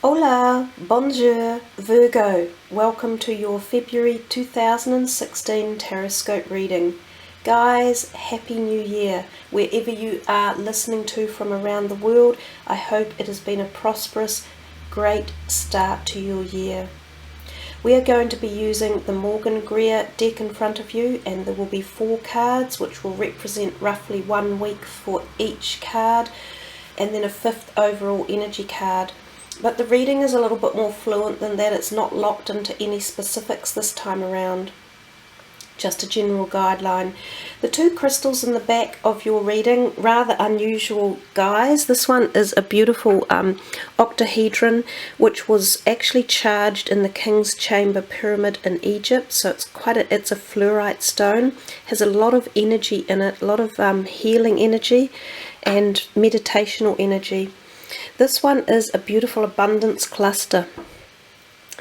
Hola, bonjour, Virgo. Welcome to your February 2016 Taroscope reading. Guys, Happy New Year. Wherever you are listening to from around the world, I hope it has been a prosperous, great start to your year. We are going to be using the Morgan Greer deck in front of you, and there will be 4 cards which will represent roughly 1 week for each card, and then a 5th overall energy card. But the reading is a little bit more fluent than that. It's not locked into any specifics this time around, just a general guideline. The 2 crystals in the back of your reading, rather unusual, guys. This one is a beautiful octahedron, which was actually charged in the King's Chamber Pyramid in Egypt. So it's a fluorite stone, has a lot of energy in it, a lot of healing energy and meditational energy. This one is a beautiful abundance cluster.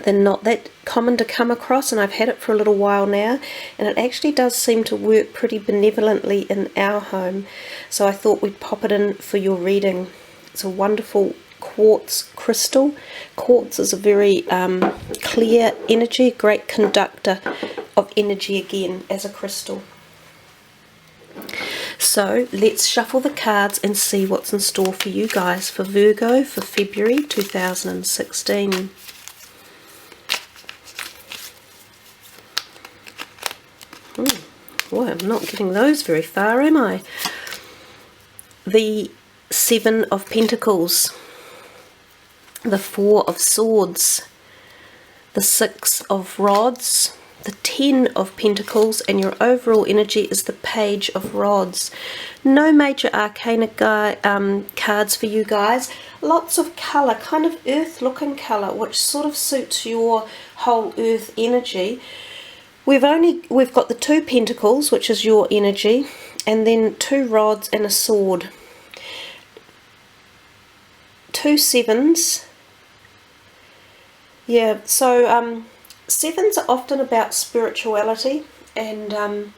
They're not that common to come across, and I've had it for a little while now, and it actually does seem to work pretty benevolently in our home, so I thought we'd pop it in for your reading. It's a wonderful quartz crystal. Quartz is a very clear energy, great conductor of energy again as a crystal. So let's shuffle the cards and see what's in store for you guys for Virgo for February 2016. Boy, I'm not getting those very far, am I? The 7 of Pentacles, the 4 of Swords, the 6 of Rods, the 10 of Pentacles, and your overall energy is the Page of Rods. No major arcana cards for you guys. Lots of colour, kind of earth looking colour, which sort of suits your whole earth energy. We've got the 2 Pentacles, which is your energy, and then 2 rods and a sword. 2 sevens. Yeah, so 7s are often about spirituality and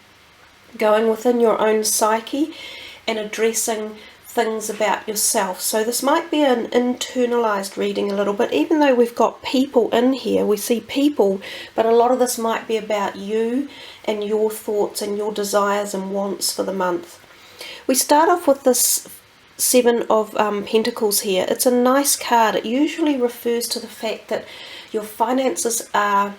going within your own psyche and addressing things about yourself. So this might be an internalized reading a little bit, even though we've got people in here, we see people, but a lot of this might be about you and your thoughts and your desires and wants for the month. We start off with this 7 of Pentacles here. It's a nice card. It usually refers to the fact that your finances are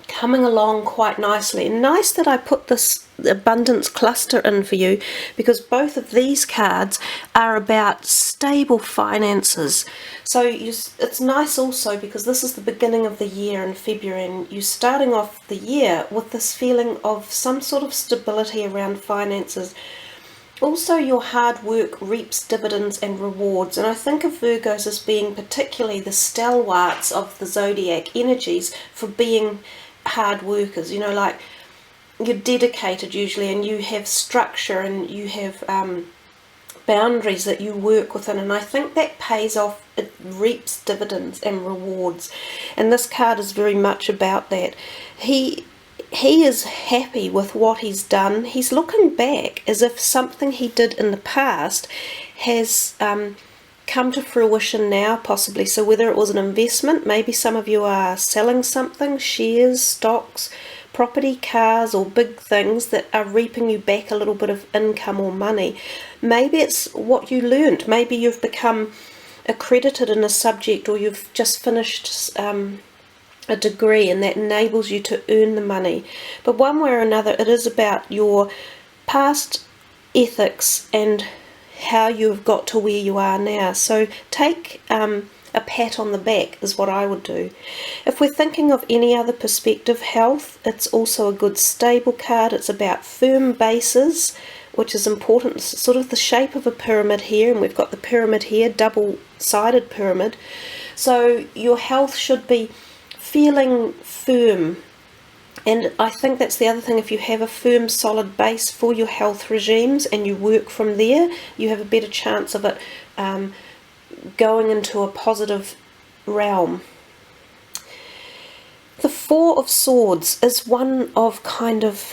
coming along quite nicely. And nice that I put this abundance cluster in for you, because both of these cards are about stable finances. So it's nice also because this is the beginning of the year in February, and you're starting off the year with this feeling of some sort of stability around finances. Also, your hard work reaps dividends and rewards, and I think of Virgos as being particularly the stalwarts of the zodiac energies for being hard workers. You know, like, you're dedicated usually, and you have structure, and you have boundaries that you work within, and I think that pays off. It reaps dividends and rewards, and this card is very much about that. He is happy with what he's done. He's looking back as if something he did in the past has come to fruition now, possibly. So whether it was an investment, maybe some of you are selling something, shares, stocks, property, cars, or big things that are reaping you back a little bit of income or money. Maybe it's what you learned. Maybe you've become accredited in a subject, or you've just finished a degree, and that enables you to earn the money. But one way or another, it is about your past ethics and how you've got to where you are now. So take a pat on the back is what I would do. If we're thinking of any other perspective, health, it's also a good stable card. It's about firm bases, which is important. It's sort of the shape of a pyramid here, and we've got the pyramid here, double-sided pyramid. So your health should be feeling firm, and I think that's the other thing. If you have a firm, solid base for your health regimes and you work from there, you have a better chance of it going into a positive realm. The 4 of Swords is one of kind of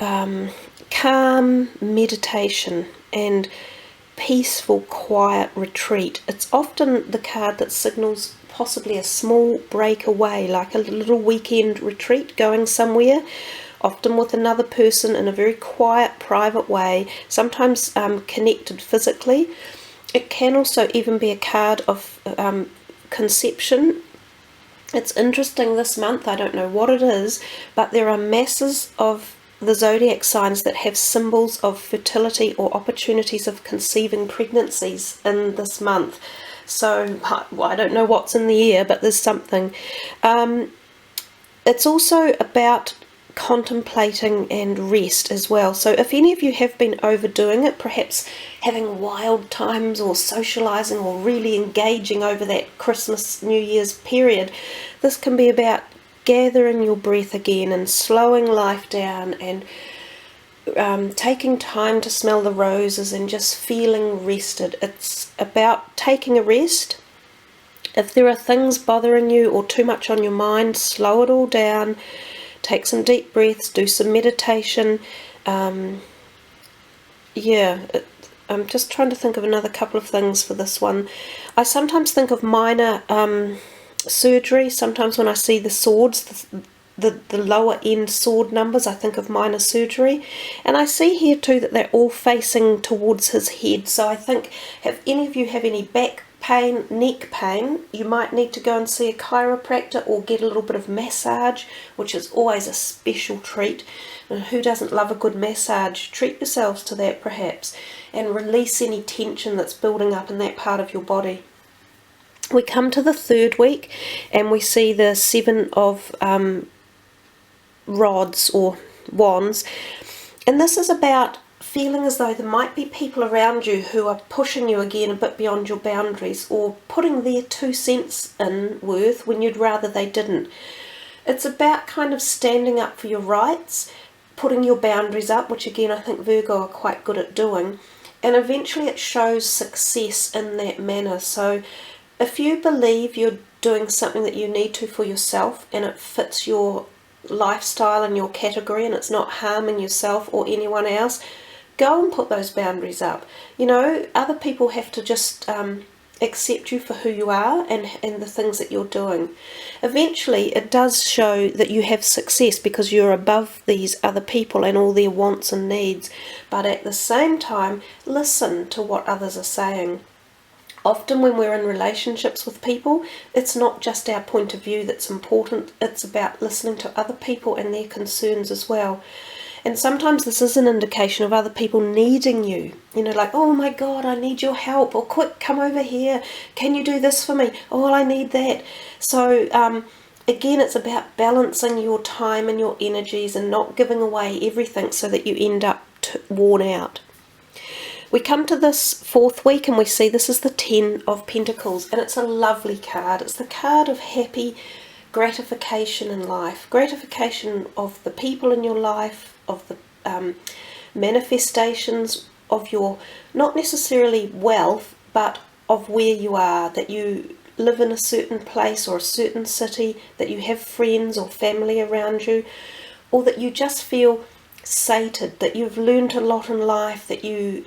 calm meditation and peaceful, quiet retreat. It's often the card that signals possibly a small break away, like a little weekend retreat, going somewhere, often with another person in a very quiet, private way, sometimes connected physically. It can also even be a card of conception. It's interesting this month, I don't know what it is, but there are masses of the zodiac signs that have symbols of fertility or opportunities of conceiving pregnancies in this month. So, I don't know what's in the air, but there's something. It's also about contemplating and rest as well. So if any of you have been overdoing it, perhaps having wild times or socializing or really engaging over that Christmas, New Year's period, this can be about gathering your breath again and slowing life down and taking time to smell the roses and just feeling rested. It's about taking a rest. If there are things bothering you or too much on your mind, slow it all down. Take some deep breaths, do some meditation. I'm just trying to think of another couple of things for this one. I sometimes think of minor surgery. Sometimes when I see the swords, the lower end sword numbers, I think of minor surgery. And I see here too that they're all facing towards his head. So I think, if any of you have any back pain, neck pain, you might need to go and see a chiropractor or get a little bit of massage, which is always a special treat. And who doesn't love a good massage? Treat yourselves to that perhaps, and release any tension that's building up in that part of your body. We come to the third week and we see the 7 of rods or wands, and this is about feeling as though there might be people around you who are pushing you again a bit beyond your boundaries, or putting their 2 cents in worth when you'd rather they didn't. It's about kind of standing up for your rights, putting your boundaries up, which again I think Virgo are quite good at doing, and eventually it shows success in that manner. So if you believe you're doing something that you need to for yourself and it fits your lifestyle and your category and it's not harming yourself or anyone else, go and put those boundaries up. You know, other people have to just accept you for who you are and the things that you're doing. Eventually it does show that you have success because you're above these other people and all their wants and needs, but at the same time listen to what others are saying. Often when we're in relationships with people, it's not just our point of view that's important, it's about listening to other people and their concerns as well. And sometimes this is an indication of other people needing you. You know, like, oh my God, I need your help. Or quick, come over here. Can you do this for me? Oh, well, I need that. So again, it's about balancing your time and your energies and not giving away everything so that you end up worn out. We come to this 4th week and we see this is the 10 of Pentacles, and it's a lovely card. It's the card of happy gratification in life, gratification of the people in your life, of the manifestations of your, not necessarily wealth, but of where you are, that you live in a certain place or a certain city, that you have friends or family around you, or that you just feel sated, that you've learned a lot in life, that you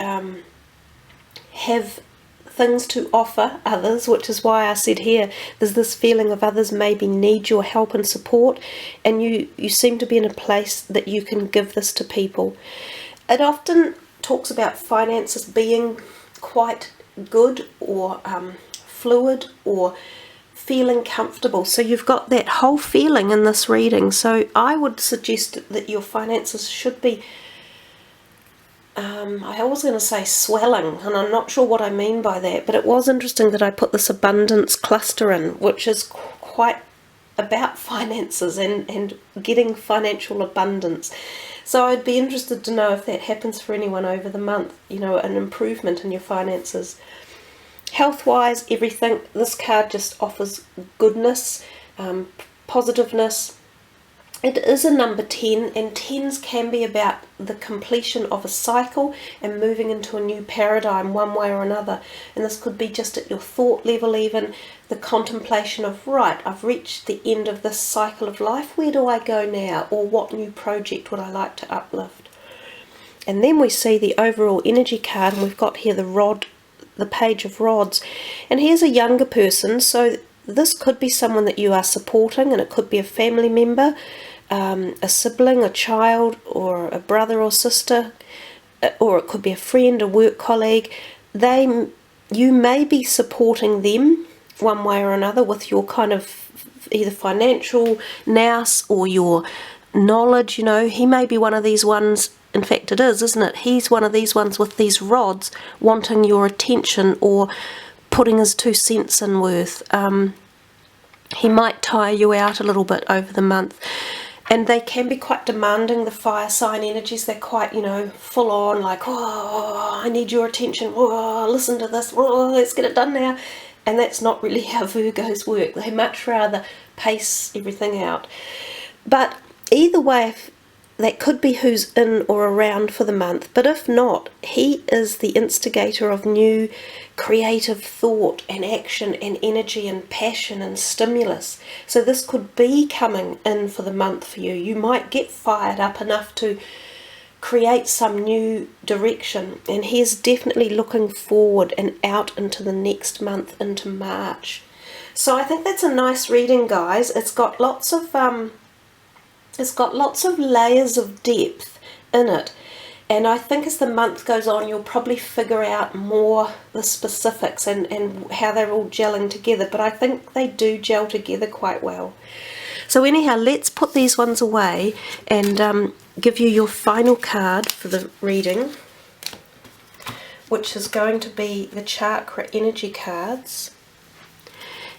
have things to offer others, which is why I said here there's this feeling of others maybe need your help and support, and you seem to be in a place that you can give this to people. It often talks about finances being quite good or fluid or feeling comfortable. So you've got that whole feeling in this reading. So I would suggest that your finances should be I was going to say swelling, and I'm not sure what I mean by that, but it was interesting that I put this abundance cluster in, which is quite about finances and getting financial abundance. So I'd be interested to know if that happens for anyone over the month, you know, an improvement in your finances. Health-wise, everything, this card just offers goodness, positiveness. It is a number 10, and 10s can be about the completion of a cycle and moving into a new paradigm one way or another. And this could be just at your thought level even, the contemplation of, right, I've reached the end of this cycle of life, where do I go now? Or what new project would I like to uplift? And then we see the overall energy card, and we've got here the Page of Rods. And here's a younger person, so this could be someone that you are supporting, and it could be a family member, a sibling, a child, or a brother or sister, or it could be a friend, a work colleague. You may be supporting them one way or another with your kind of either financial nous or your knowledge. He may be one of these ones. In fact, it is, isn't it? He's one of these ones with these rods wanting your attention or putting his 2 cents in worth. He might tire you out a little bit over the month. And they can be quite demanding, the fire sign energies. They're quite, full on, like, oh, I need your attention. Oh, listen to this. Oh, let's get it done now. And that's not really how Virgos work. They much rather pace everything out. But either way, that could be who's in or around for the month. But if not, he is the instigator of new creative thought and action and energy and passion and stimulus. So this could be coming in for the month for you. You might get fired up enough to create some new direction. And he is definitely looking forward and out into the next month, into March. So I think that's a nice reading, guys. It's got lots of layers of depth in it, and I think as the month goes on you'll probably figure out more the specifics and how they're all gelling together, but I think they do gel together quite well. So anyhow, let's put these ones away and give you your final card for the reading, which is going to be the chakra energy cards.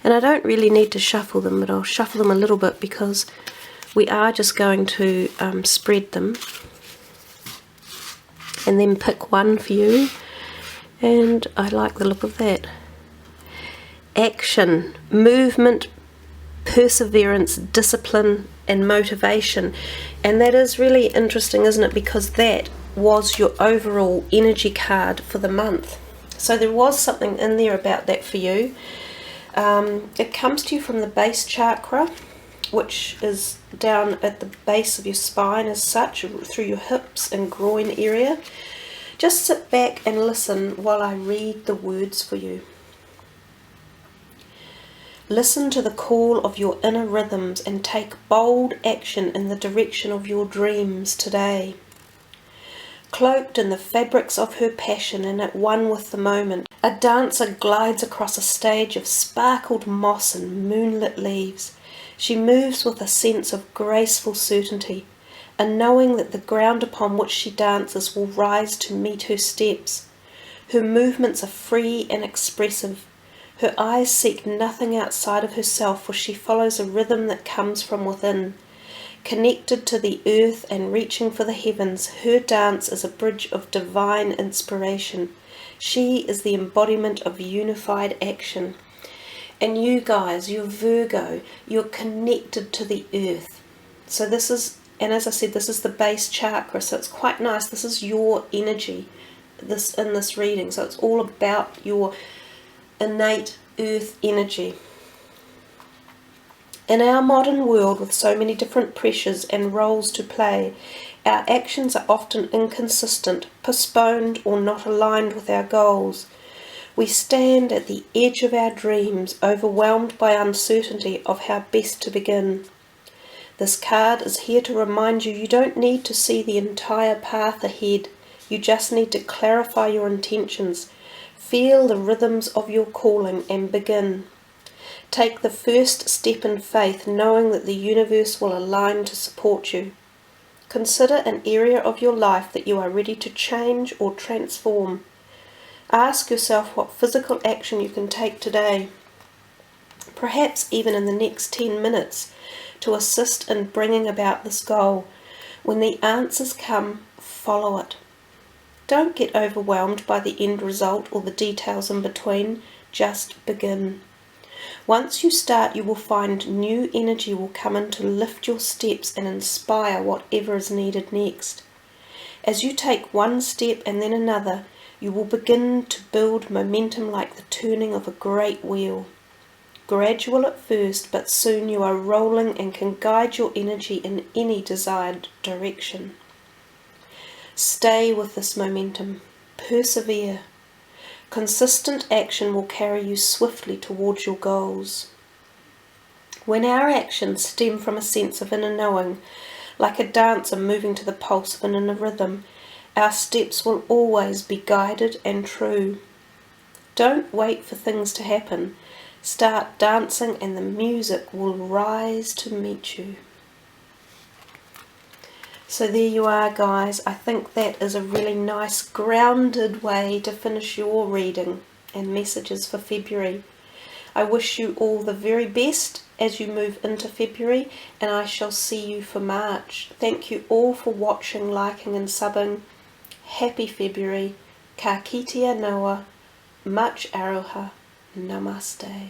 And I don't really need to shuffle them, but I'll shuffle them a little bit because we are just going to spread them and then pick one for you. And I like the look of that. Action, movement, perseverance, discipline and motivation. And that is really interesting, isn't it? Because that was your overall energy card for the month. So there was something in there about that for you. It comes to you from the base chakra, which is down at the base of your spine as such, through your hips and groin area. Just sit back and listen while I read the words for you. Listen to the call of your inner rhythms and take bold action in the direction of your dreams today. Cloaked in the fabrics of her passion and at one with the moment, a dancer glides across a stage of sparkled moss and moonlit leaves. She moves with a sense of graceful certainty, and knowing that the ground upon which she dances will rise to meet her steps. Her movements are free and expressive. Her eyes seek nothing outside of herself, for she follows a rhythm that comes from within. Connected to the earth and reaching for the heavens, her dance is a bridge of divine inspiration. She is the embodiment of unified action. And you guys, you're Virgo, you're connected to the earth. So this is, and as I said, this is the base chakra, so it's quite nice. This is your energy in this reading. So it's all about your innate earth energy. In our modern world, with so many different pressures and roles to play, our actions are often inconsistent, postponed, or not aligned with our goals. We stand at the edge of our dreams, overwhelmed by uncertainty of how best to begin. This card is here to remind you don't need to see the entire path ahead. You just need to clarify your intentions, feel the rhythms of your calling, and begin. Take the first step in faith, knowing that the universe will align to support you. Consider an area of your life that you are ready to change or transform. Ask yourself what physical action you can take today, perhaps even in the next 10 minutes, to assist in bringing about this goal. When the answers come, follow it. Don't get overwhelmed by the end result or the details in between. Just begin. Once you start, you will find new energy will come in to lift your steps and inspire whatever is needed next. As you take one step and then another, you will begin to build momentum like the turning of a great wheel. Gradual at first, but soon you are rolling and can guide your energy in any desired direction. Stay with this momentum. Persevere. Consistent action will carry you swiftly towards your goals. When our actions stem from a sense of inner knowing, like a dancer moving to the pulse of an inner rhythm, our steps will always be guided and true. Don't wait for things to happen. Start dancing and the music will rise to meet you. So there you are, guys. I think that is a really nice grounded way to finish your reading and messages for February. I wish you all the very best as you move into February, and I shall see you for March. Thank you all for watching, liking and subbing. Happy February. Ka kite noa. Much aroha. Namaste.